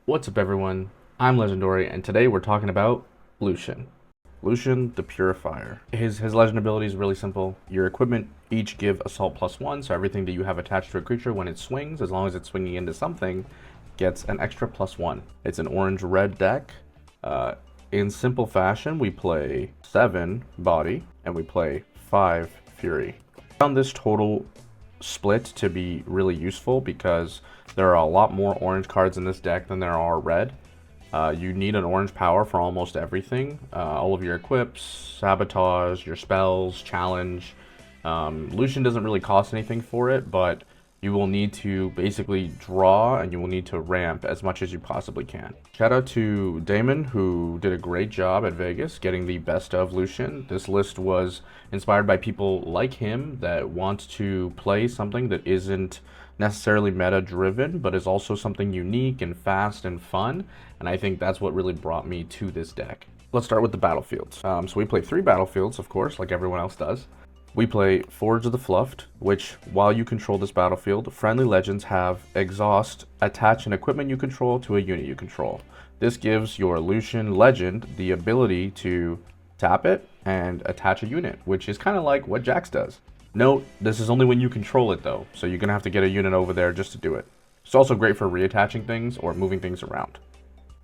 What's up, everyone? I'm Legendori, and today we're talking about Lucian. Lucian the Purifier. His legend ability is really simple. Your equipment each give assault +1, so everything that you have attached to a creature when it swings, as long as it's swinging into something, gets an extra +1. It's an orange-red deck. In simple fashion, we play 7 Body, and we play 5 Fury. I found this total split to be really useful because there are a lot more orange cards in this deck than there are red. You need an orange power for almost everything. All of your equips, sabotage, your spells, challenge. Lucian doesn't really cost anything for it, but you will need to basically draw and you will need to ramp as much as you possibly can. Shout out to Damon, who did a great job at Vegas getting the best of Lucian. This list was inspired by people like him that want to play something that isn't necessarily meta driven, but is also something unique and fast and fun. And I think that's what really brought me to this deck. Let's start with the battlefields. So we play 3 battlefields, of course, like everyone else does. We play Forge of the Fluffed, which, while you control this battlefield, friendly legends have exhaust, attach an equipment you control to a unit you control. This gives your Lucian legend the ability to tap it and attach a unit, which is kind of like what Jax does. Note, this is only when you control it though, so you're going to have to get a unit over there just to do it. It's also great for reattaching things or moving things around,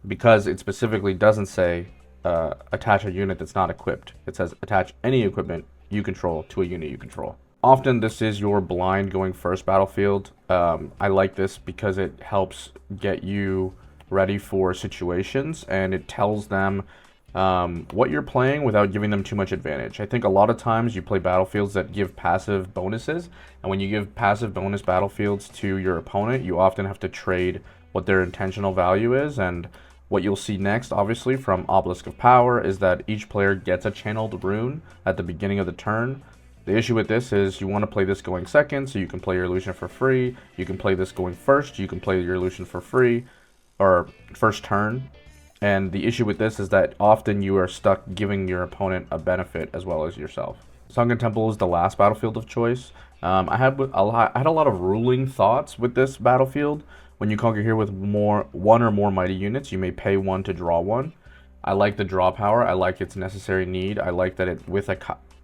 because it specifically doesn't say attach a unit that's not equipped. It says attach any equipment you control to a unit you control. Often this is your blind going first battlefield. I like this because it helps get you ready for situations and it tells them what you're playing without giving them too much advantage. I think a lot of times you play battlefields that give passive bonuses, and when you give passive bonus battlefields to your opponent, you often have to trade what their intentional value is. And what you'll see next, obviously, from Obelisk of Power is that each player gets a channeled rune at the beginning of the turn. The issue with this is you want to play this going second, so you can play your Lucian for free. You can play this going first, you can play your Lucian for free, or first turn. And the issue with this is that often you are stuck giving your opponent a benefit as well as yourself. Sunken Temple is the last battlefield of choice. I had a lot of ruling thoughts with this battlefield. When you conquer here with one or more mighty units, you may pay 1 to draw 1. I like the draw power. I like its necessary need. I like that it with a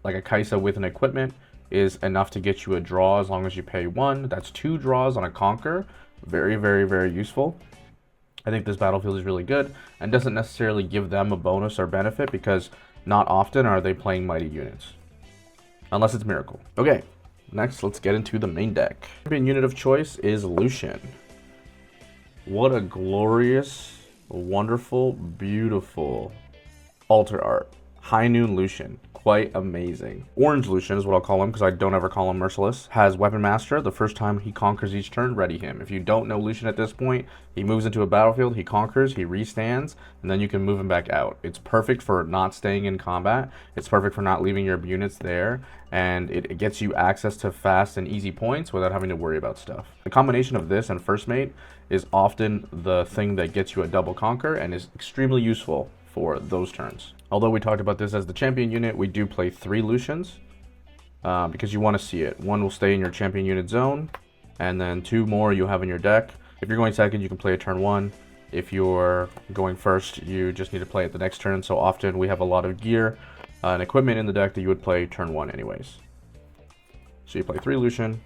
Kaisa with an equipment is enough to get you a draw as long as you pay 1. That's 2 draws on a conquer. Very, very, very useful. I think this battlefield is really good and doesn't necessarily give them a bonus or benefit because not often are they playing mighty units. Unless it's Miracle. Okay, next let's get into the main deck. Champion unit of choice is Lucian. What a glorious, wonderful, beautiful altar art. High Noon Lucian. Quite amazing. Orange Lucian is what I'll call him because I don't ever call him Merciless. Has Weapon Master. The first time he conquers each turn, ready him. If you don't know Lucian at this point, he moves into a battlefield, he conquers, he restands, and then you can move him back out. It's perfect for not staying in combat. It's perfect for not leaving your units there, and it gets you access to fast and easy points without having to worry about stuff. The combination of this and First Mate is often the thing that gets you a double conquer and is extremely useful for those turns. Although we talked about this as the champion unit, we do play 3 Lucians because you want to see it. 1 will stay in your champion unit zone, and then 2 more you'll have in your deck. If you're going second, you can play a turn 1. If you're going first, you just need to play it the next turn. So often we have a lot of gear and equipment in the deck that you would play turn 1 anyways. So you play 3 Lucian.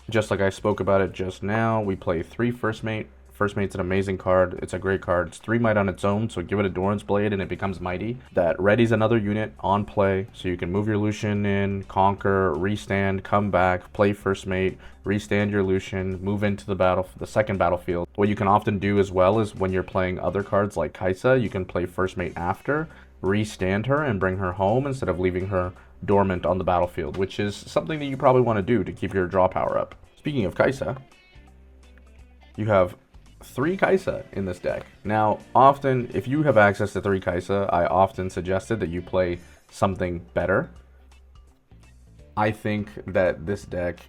Just like I spoke about it just now, we play 3 First Mate. First Mate's an amazing card. It's a great card. It's 3 might on its own, so give it a Doran's Blade and it becomes mighty. That readies another unit on play, so you can move your Lucian in, conquer, restand, come back, play First Mate, restand your Lucian, move into the second battlefield. What you can often do as well is when you're playing other cards like Kaisa, you can play First Mate after, restand her, and bring her home instead of leaving her dormant on the battlefield, which is something that you probably want to do to keep your draw power up. Speaking of Kaisa, you have 3 Kaisa in this deck. Now, often, if you have access to 3 Kaisa, I often suggested that you play something better. I think that this deck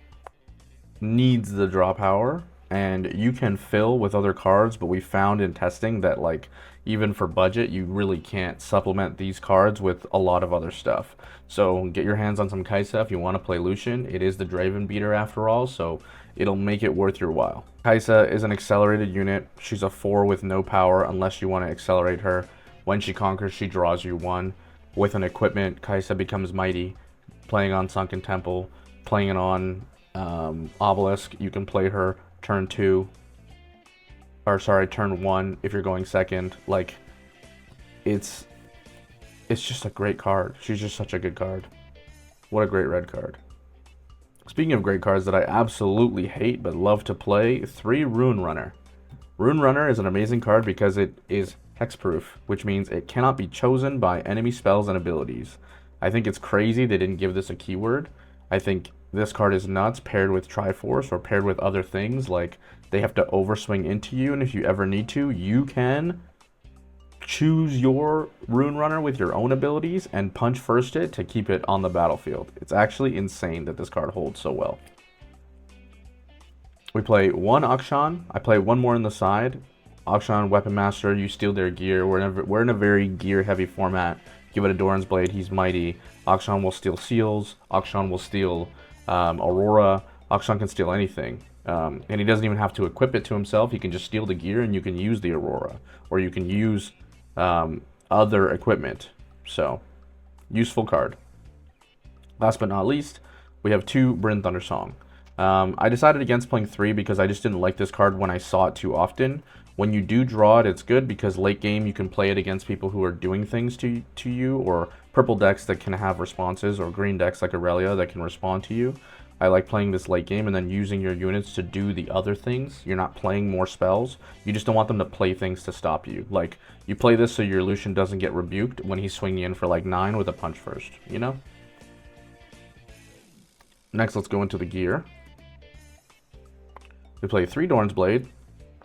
needs the draw power and you can fill with other cards, but we found in testing that like even for budget, you really can't supplement these cards with a lot of other stuff. So get your hands on some Kaisa if you want to play Lucian. It is the Draven beater after all, so it'll make it worth your while. Kaisa is an accelerated unit. She's a 4 with no power unless you want to accelerate her. When she conquers, she draws you 1. With an equipment, Kaisa becomes mighty. Playing on Sunken Temple, playing it on Obelisk, you can play her turn 2. Or sorry, turn 1 if you're going second. Like, it's just a great card. She's just such a good card. What a great red card. Speaking of great cards that I absolutely hate but love to play, 3 Rune Runner. Rune Runner is an amazing card because it is hexproof, which means it cannot be chosen by enemy spells and abilities. I think it's crazy they didn't give this a keyword. I think this card is nuts paired with Triforce or paired with other things. Like, they have to overswing into you, and if you ever need to, you can choose your Rune Runner with your own abilities and punch first it to keep it on the battlefield. It's actually insane that this card holds so well. We play 1 Akshan. I play 1 more on the side. Akshan, Weapon Master, you steal their gear. We're in a very gear-heavy format. Give it a Doran's Blade, he's mighty. Akshan will steal seals. Akshan will steal Aurora. Akshan can steal anything. And he doesn't even have to equip it to himself. He can just steal the gear and you can use the Aurora. Or you can use other equipment. So, useful card. Last but not least, we have 2 Bryn Thundersong. I decided against playing 3 because I just didn't like this card when I saw it too often. When you do draw it, it's good because late game you can play it against people who are doing things to you, or purple decks that can have responses, or green decks like Aurelia that can respond to you. I like playing this late game and then using your units to do the other things. You're not playing more spells. You just don't want them to play things to stop you. Like, you play this so your Lucian doesn't get rebuked when he's swinging in for like 9 with a punch first, you know? Next, let's go into the gear. We play 3 Doran's Blade.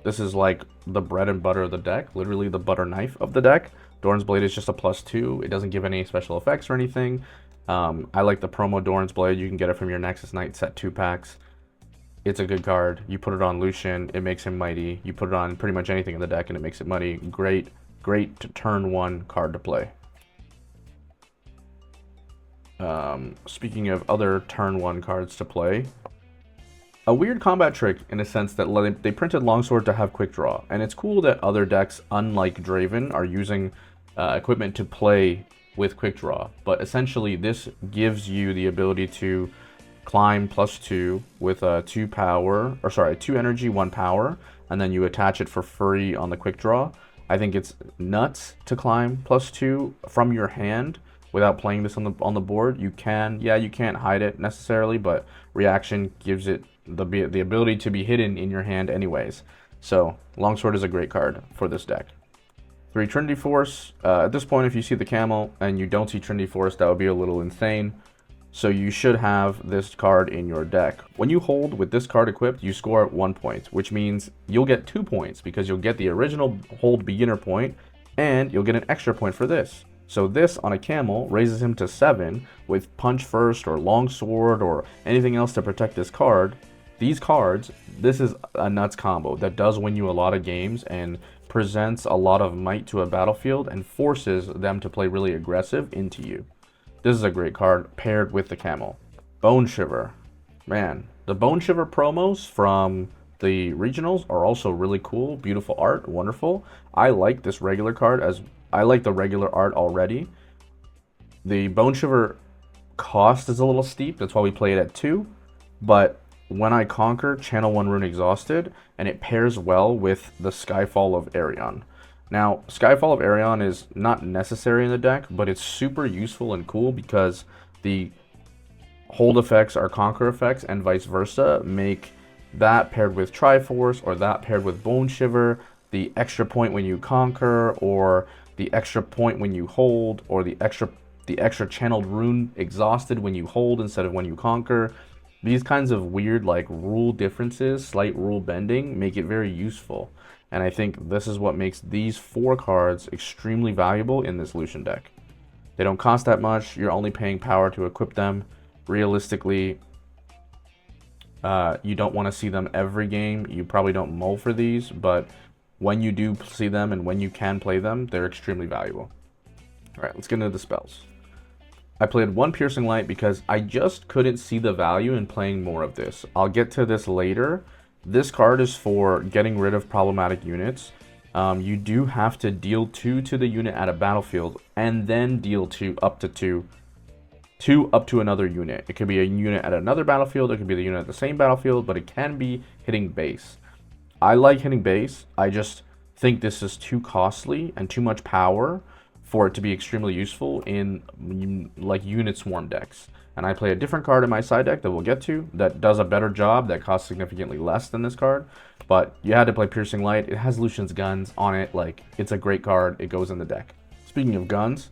This is like the bread and butter of the deck, literally the butter knife of the deck. Doran's Blade is just a +2. It doesn't give any special effects or anything. I like the promo Doran's Blade. You can get it from your Nexus Knight set 2 packs. It's a good card. You put it on Lucian, it makes him mighty. You put it on pretty much anything in the deck and it makes it mighty. Great turn 1 card to play. Speaking of other turn 1 cards to play, a weird combat trick in a sense that they printed Longsword to have quick draw, and it's cool that other decks, unlike Draven, are using equipment to play with quick draw. But essentially, this gives you the ability to climb +2 with 2 power, or sorry, 2 energy, 1 power, and then you attach it for free on the quick draw. I think it's nuts to climb +2 from your hand without playing this on the board. You can, yeah, you can't hide it necessarily, but reaction gives it the ability to be hidden in your hand anyways. So Longsword is a great card for this deck. 3 Trinity Force. At this point, if you see the camel and you don't see Trinity Force, that would be a little insane. So you should have this card in your deck. When you hold with this card equipped, you score at 1 point, which means you'll get 2 points because you'll get the original hold beginner point and you'll get an extra point for this. So this on a camel raises him to 7 with punch first or longsword or anything else to protect this card. These cards, this is a nuts combo that does win you a lot of games and presents a lot of might to a battlefield and forces them to play really aggressive into you. This is a great card paired with the camel. Bone Shiver. Man, the Bone Shiver promos from the regionals are also really cool. Beautiful art, wonderful. I like this regular card as I like the regular art already. The Bone Shiver cost is a little steep, that's why we play it at 2. But when I conquer, channel 1 Rune Exhausted, and it pairs well with the Skyfall of Arion. Now, Skyfall of Arion is not necessary in the deck, but it's super useful and cool because the hold effects are conquer effects and vice versa make that paired with Triforce or that paired with Bone Shiver the extra point when you conquer, or the extra point when you hold, or the extra channeled rune exhausted when you hold instead of when you conquer. These kinds of weird like rule differences, slight rule bending, make it very useful. And I think this is what makes these 4 cards extremely valuable in this Lucian deck. They don't cost that much, you're only paying power to equip them. Realistically, You don't want to see them every game. You probably don't mull for these, but when you do see them and when you can play them, they're extremely valuable. All right, let's get into the spells. I played one Piercing Light because I just couldn't see the value in playing more of this. I'll get to this later. This card is for getting rid of problematic units. You do have to deal 2 to the unit at a battlefield and then deal 2 up to 2 up to another unit. It could be a unit at another battlefield, it could be the unit at the same battlefield, but it can be hitting base. I like hitting base. I just think this is too costly and too much power for it to be extremely useful in like unit swarm decks. And I play a different card in my side deck that we'll get to that does a better job, that costs significantly less than this card. But you had to play Piercing Light. It has Lucian's guns on it. Like, it's a great card. It goes in the deck. Speaking of guns,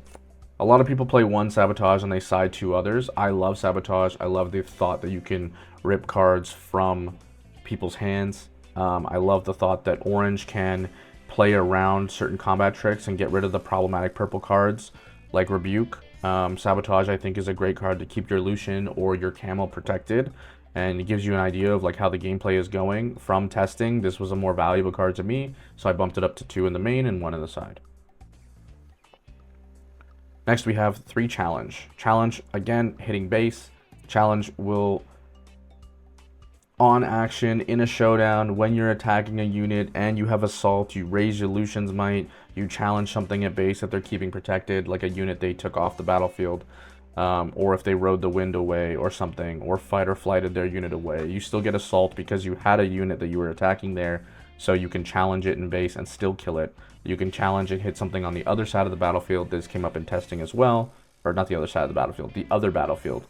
a lot of people play one Sabotage and they side 2 others. I love Sabotage. I love the thought that you can rip cards from people's hands. I love the thought that orange can play around certain combat tricks and get rid of the problematic purple cards like Rebuke. Sabotage, I think, is a great card to keep your Lucian or your Camel protected, and it gives you an idea of like how the gameplay is going. From testing, this was a more valuable card to me, so I bumped it up to 2 in the main and 1 in the side. Next, we have 3 Challenge. Challenge, again, hitting base. Challenge will, on action, in a showdown, when you're attacking a unit and you have Assault, you raise your Lucian's Might, you challenge something at base that they're keeping protected, like a unit they took off the battlefield, or if they rode the wind away or something, or fight or flighted their unit away. You still get Assault because you had a unit that you were attacking there, so you can challenge it in base and still kill it. You can challenge and hit something on the other side of the battlefield. This came up in testing as well, or not the other side of the battlefield, the other battlefield.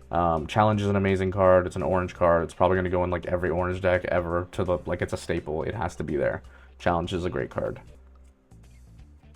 Challenge is an amazing card. It's an orange card. It's probably going to go in like every orange deck ever, to the like, it's a staple. It has to be there. Challenge is a great card.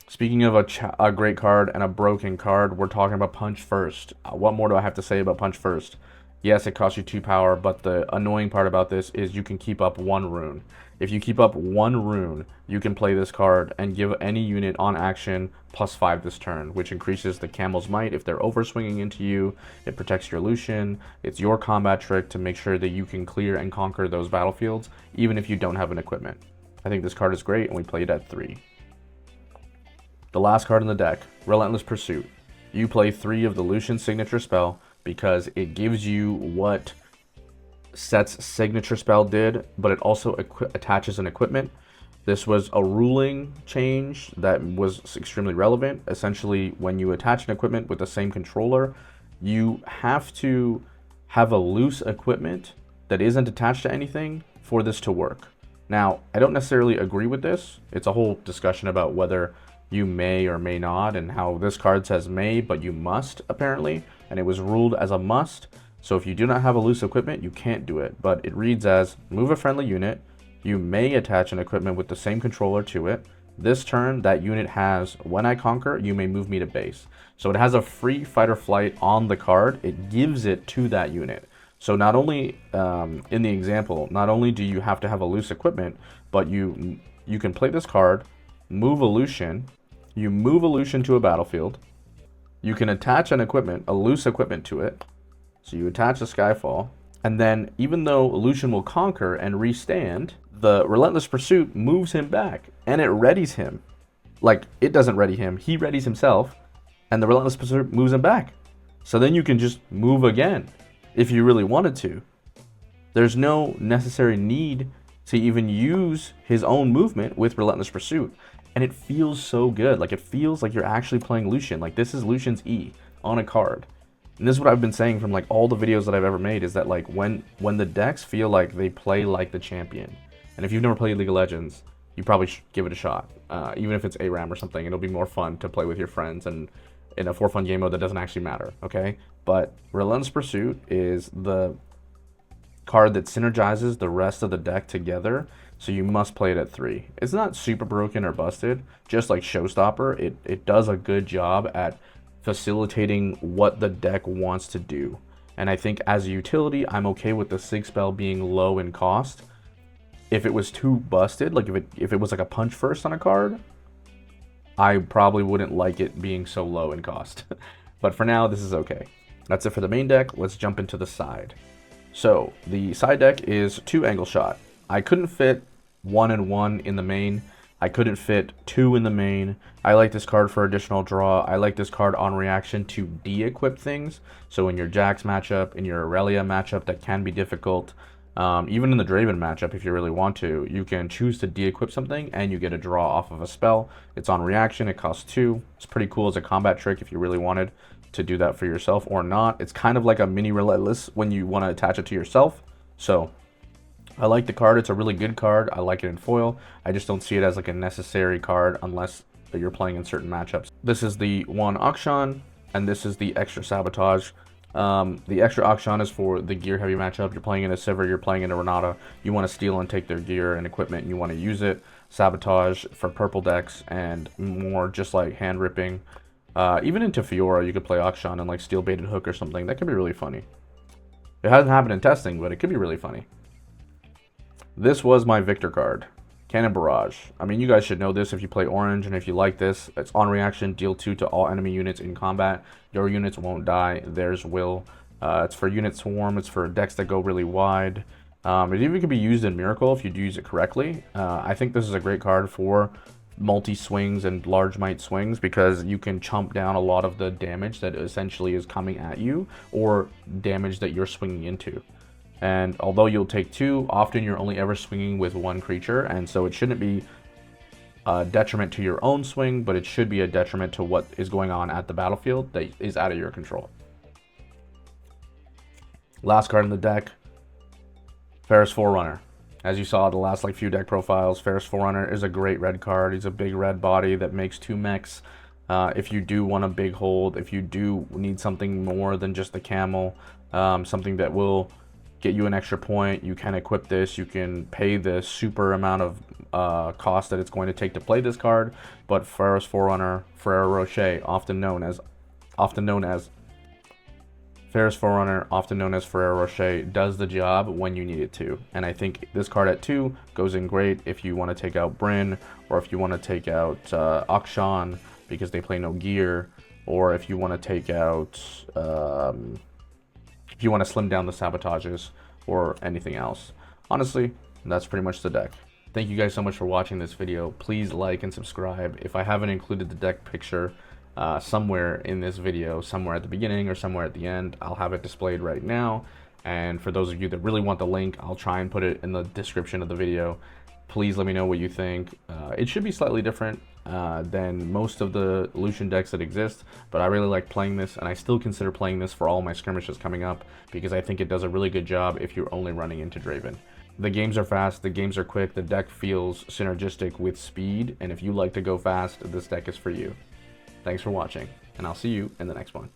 Speaking of a great card and a broken card, we're talking about Punch First. What more do I have to say about Punch First? Yes, it costs you 2 power, but the annoying part about this is you can keep up 1 rune. If you keep up 1 rune, you can play this card and give any unit on action +5 this turn, which increases the Camel's Might if they're overswinging into you. It protects your Lucian. It's your combat trick to make sure that you can clear and conquer those battlefields, even if you don't have an equipment. I think this card is great, and we played at 3. The last card in the deck, Relentless Pursuit. You play 3 of the Lucian signature spell because it gives you what Set's signature spell did, but it also attaches an equipment. This was a ruling change that was extremely relevant. Essentially, when you attach an equipment with the same controller, you have to have a loose equipment that isn't attached to anything for this to work. Now, I don't necessarily agree with this. It's a whole discussion about whether you may or may not, and how this card says may, but you must, apparently, and it was ruled as a must. So if you do not have a loose equipment, you can't do it. But it reads as, move a friendly unit, you may attach an equipment with the same controller to it. This turn, that unit has, when I conquer, you may move me to base. So it has a free fight or flight on the card. It gives it to that unit. So not only, in the example, not only do you have to have a loose equipment, but you can play this card, move a Lucian, you move a Lucian to a battlefield, you can attach an equipment, a loose equipment to it, so you attach a Skyfall, and then even though Lucian will conquer and restand, the Relentless Pursuit moves him back, and it readies him. Like, it doesn't ready him, he readies himself, and the Relentless Pursuit moves him back. So then you can just move again, if you really wanted to. There's no necessary need to even use his own movement with Relentless Pursuit. And it feels so good. Like, it feels like you're actually playing Lucian. Like, this is Lucian's E on a card. And this is what I've been saying from like all the videos that I've ever made, is that like when the decks feel like they play like the champion, and if you've never played League of Legends, you probably should give it a shot. Even if it's ARAM or something, it'll be more fun to play with your friends and in a for fun game mode that doesn't actually matter, okay? But Relentless Pursuit is the card that synergizes the rest of the deck together, so you must play it at 3. It's not super broken or busted, just like Showstopper. It does a good job at facilitating what the deck wants to do. And I think as a utility, I'm okay with the Sig spell being low in cost. If it was too busted, like if it was like a Punch First on a card, I probably wouldn't like it being so low in cost. But for now, this is okay. That's it for the main deck. Let's jump into the side. So the side deck is 2 angle shot. I couldn't fit 1 and 1 in the main. I couldn't fit 2 in the main. I like this card for additional draw. I like this card on reaction to de-equip things. So in your Jax matchup, in your Aurelia matchup that can be difficult, even in the Draven matchup, if you really want to, you can choose to de-equip something and you get a draw off of a spell. It's on reaction, it costs 2. It's pretty cool as a combat trick if you really wanted to do that for yourself or not. It's kind of like a mini Relentless when you want to attach it to yourself. So I like the card. It's a really good card. I like it in foil. I just don't see it as like a necessary card unless you're playing in certain matchups. This is the 1 Auction, and this is the extra Sabotage. The extra Auction is for the gear heavy matchup. You're playing in a Sivir, you're playing in a Renata. You want to steal and take their gear and equipment, and you want to use it. Sabotage for purple decks and more just like hand ripping. Even into Fiora, you could play Auction and like steal baited hook or something. That could be really funny. It hasn't happened in testing, but it could be really funny. This was my Victor card, Cannon Barrage. I mean, you guys should know this if you play Orange, and if you like this, it's on reaction, deal 2 to all enemy units in combat. Your units won't die, theirs will. It's for unit swarm, it's for decks that go really wide. It even could be used in Miracle if you do use it correctly. I think this is a great card for multi-swings and large might swings because you can chomp down a lot of the damage that essentially is coming at you or damage that you're swinging into. And although you'll take 2, often you're only ever swinging with 1 creature, and so it shouldn't be a detriment to your own swing, but it should be a detriment to what is going on at the battlefield that is out of your control. Last card in the deck, Ferris Forerunner. As you saw the last few deck profiles, Ferris Forerunner is a great red card. He's a big red body that makes 2 mechs. If you do want a big hold, if you do need something more than just the camel, something that will get you an extra point, you can equip this. You can pay the super amount of cost that it's going to take to play this card. But Ferris Forerunner, Ferrero Rocher, often known as Ferris Forerunner, often known as Ferrero Rocher, does the job when you need it to. And I think this card at 2 goes in great if you want to take out Brynn, or if you want to take out Akshan because they play no gear, or if you want to take out if you want to slim down the sabotages or anything else. Honestly, that's pretty much the deck. Thank you guys so much for watching this video. Please like and subscribe. If I haven't included the deck picture somewhere in this video, somewhere at the beginning or somewhere at the end, I'll have it displayed right now. And for those of you that really want the link, I'll try and put it in the description of the video. Please let me know what you think. It should be slightly different than most of the Lucian decks that exist, but I really like playing this, and I still consider playing this for all my skirmishes coming up because I think it does a really good job if you're only running into Draven. The games are fast, the games are quick, the deck feels synergistic with speed, and if you like to go fast, this deck is for you. Thanks for watching, and I'll see you in the next one.